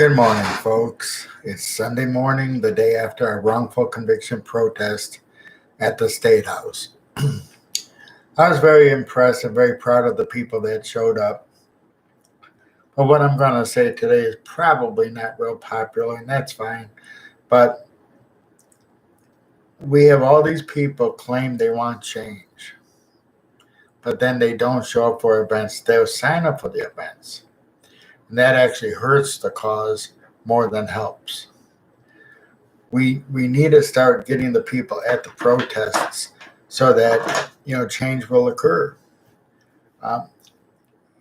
Good morning, folks. It's Sunday morning, the day after our wrongful conviction protest at the State House. I was very impressed and very proud of the people that showed up. But what I'm going to say today is probably not real popular, and that's fine. But we have all these people claim they want change, but then they don't show up for events. They'll sign up for the events. And that actually hurts the cause more than helps. We need to start getting the people at the protests so that change will occur. Um,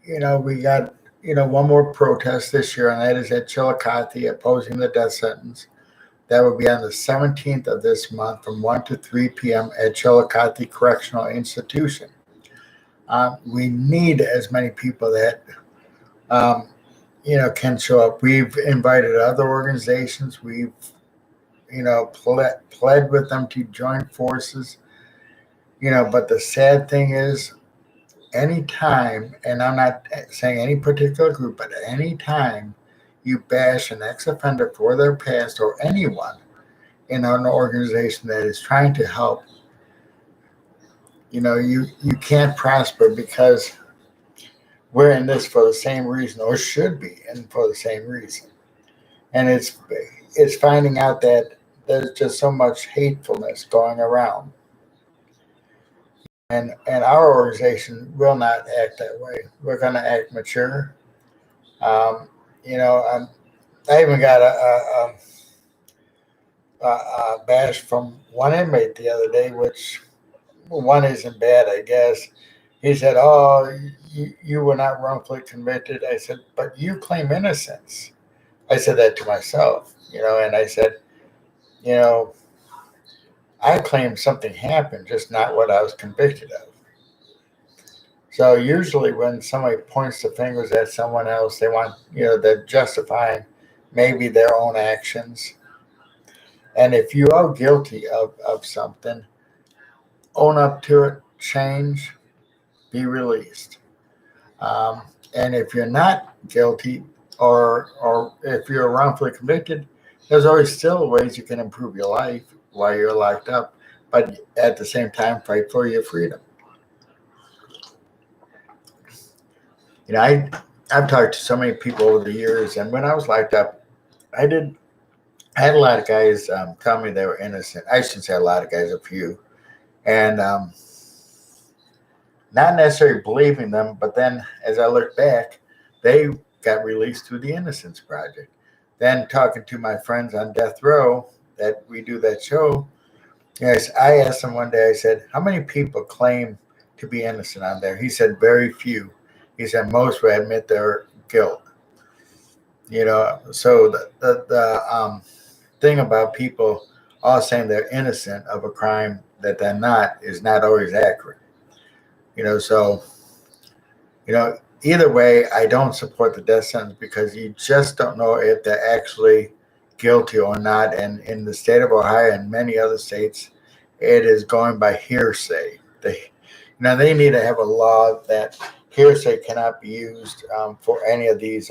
we got one more protest this year, and that is at Chillicothe opposing the death sentence. That will be on the 17th of this month from 1 to 3 p.m. at Chillicothe Correctional Institution. We need as many people that can show up. We've invited other organizations. We've pled with them to join forces. But the sad thing is, anytime, and I'm not saying any particular group, but anytime you bash an ex-offender for their past or anyone in an organization that is trying to help, you can't prosper, because we're in this for the same reason, or should be in for the same reason. And it's finding out that there's just so much hatefulness going around. And our organization will not act that way. We're going to act mature. I even got a bash from one inmate the other day, which one isn't bad, I guess. He said, "Oh, you were not wrongfully convicted." I said, "But you claim innocence." I said that to myself, and I said, I claim something happened, just not what I was convicted of. So usually when somebody points the fingers at someone else, they want, they're justifying maybe their own actions. And if you are guilty of something, own up to it, change, be released. And if you're not guilty, or if you're wrongfully convicted, there's always still ways you can improve your life while you're locked up, but at the same time, fight for your freedom. I've talked to so many people over the years, and when I was locked up, I had a lot of guys tell me they were innocent. I shouldn't say a lot of guys, a few, and not necessarily believing them. But then, as I look back, they got released through the Innocence Project. Then talking to my friends on death row that we do that show, I asked him one day, I said, "How many people claim to be innocent on there?" He said, "Very few." He said, "Most will admit their guilt." So the thing about people all saying they're innocent of a crime that they're not is not always accurate. So either way, I don't support the death sentence, because you just don't know if they're actually guilty or not. And in the state of Ohio and many other states, it is going by hearsay. They need to have a law that hearsay cannot be used for any of these,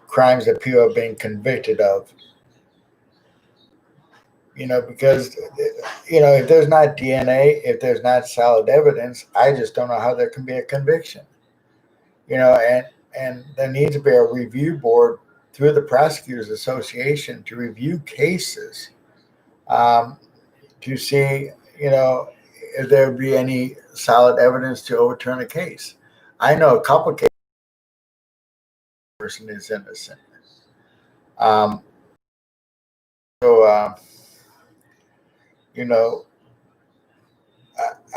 crimes that people are being convicted of. Because if there's not DNA, if there's not solid evidence, I just don't know how there can be a conviction. And there needs to be a review board through the Prosecutors Association to review cases, to see, if there would be any solid evidence to overturn a case. I know a couple cases where the person is innocent.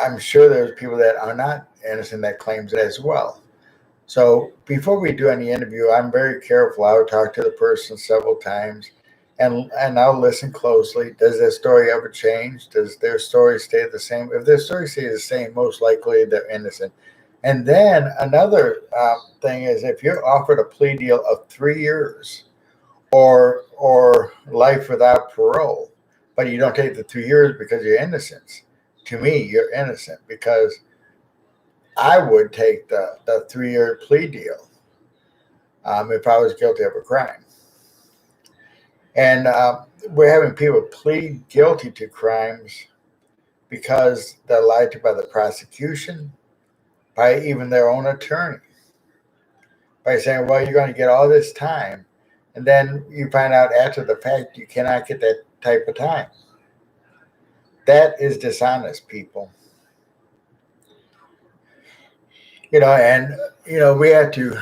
I'm sure there's people that are not innocent that claims it as well. So before we do any interview, I'm very careful. I would talk to the person several times, and I'll listen closely. Does their story ever change? Does their story stay the same? If their story stays the same, most likely they're innocent. And then another thing is, if you're offered a plea deal of 3 years or life without parole, but you don't take the 2 years because you're innocent, to me, you're innocent, because I would take the 3-year plea deal. if I was guilty of a crime. And we're having people plead guilty to crimes because they're lied to by the prosecution, by even their own attorney, by saying, well, you're going to get all this time. And then you find out after the fact you cannot get that type of time. That is dishonest, people. And, we have to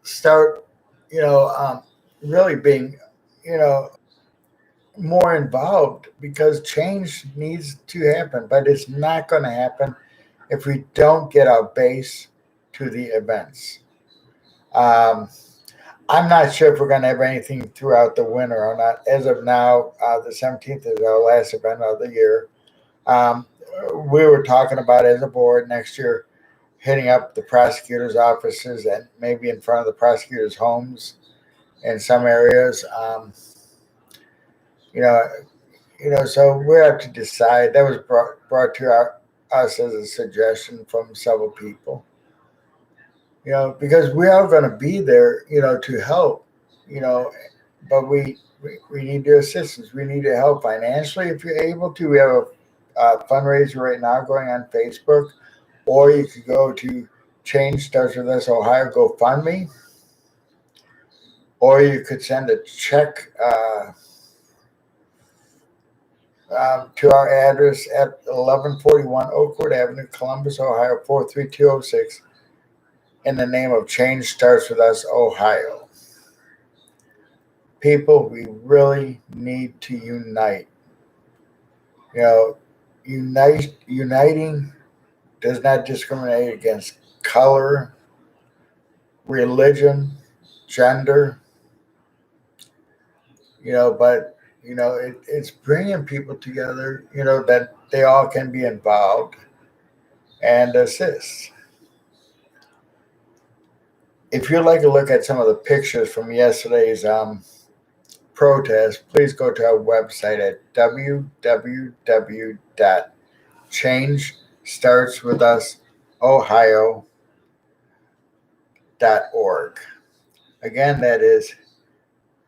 start, really being, more involved, because change needs to happen, but it's not going to happen if we don't get our base to the events. I'm not sure if we're going to have anything throughout the winter or not. As of now, the 17th is our last event of the year. We were talking about, as a board, next year hitting up the prosecutors' offices and maybe in front of the prosecutors' homes in some areas. So we have to decide. That was brought to us as a suggestion from several people. Because we are going to be there, to help, but we need your assistance. We need your help financially if you're able to. We have a fundraiser right now going on Facebook, or you could go to Change Starts With Us Ohio GoFundMe, or you could send a check to our address at 1141 Oakwood Avenue, Columbus, Ohio 43206, in the name of Change Starts With Us Ohio. People, we really need to unite. Uniting does not discriminate against color, religion, gender, but it's bringing people together, that they all can be involved and assist. If you'd like to look at some of the pictures from yesterday's protest, please go to our website at www.changestartswithusohio.org. Again, that is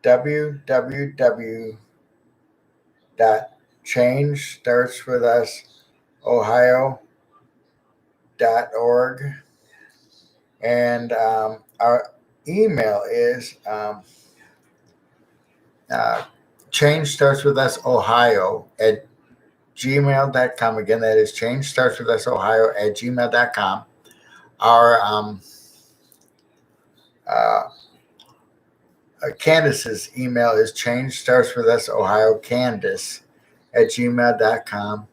www.changestartswithusohio.org. And our email is Change Starts With Us Ohio at gmail.com. Again, that is Change Starts With Us Ohio at gmail.com. Our Candace's email is Change Starts With Us Ohio Candace at gmail.com.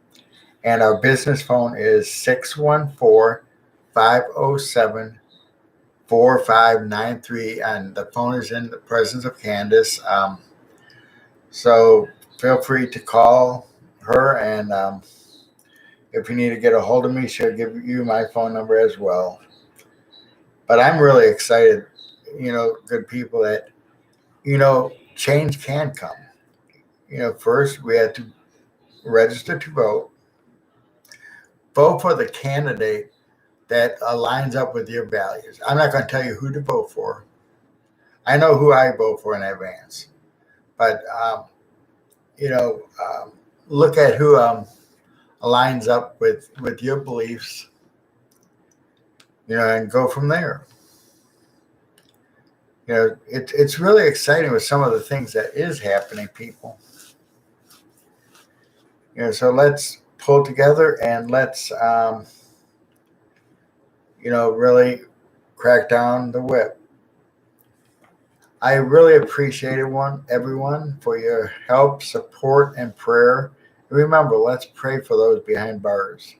And our business phone is 614-507-4593, and the phone is in the presence of Candace. So feel free to call her, and if you need to get a hold of me, she'll give you my phone number as well. But I'm really excited, good people, that, change can come. First we have to register to vote. Vote for the candidate that lines up with your values. I'm not going to tell you who to vote for. I know who I vote for in advance. But, look at who aligns up with your beliefs, and go from there. It's really exciting with some of the things that is happening, people. So let's pull together and let's, really crack down the whip. I really appreciate everyone, for your help, support, and prayer. And remember, let's pray for those behind bars.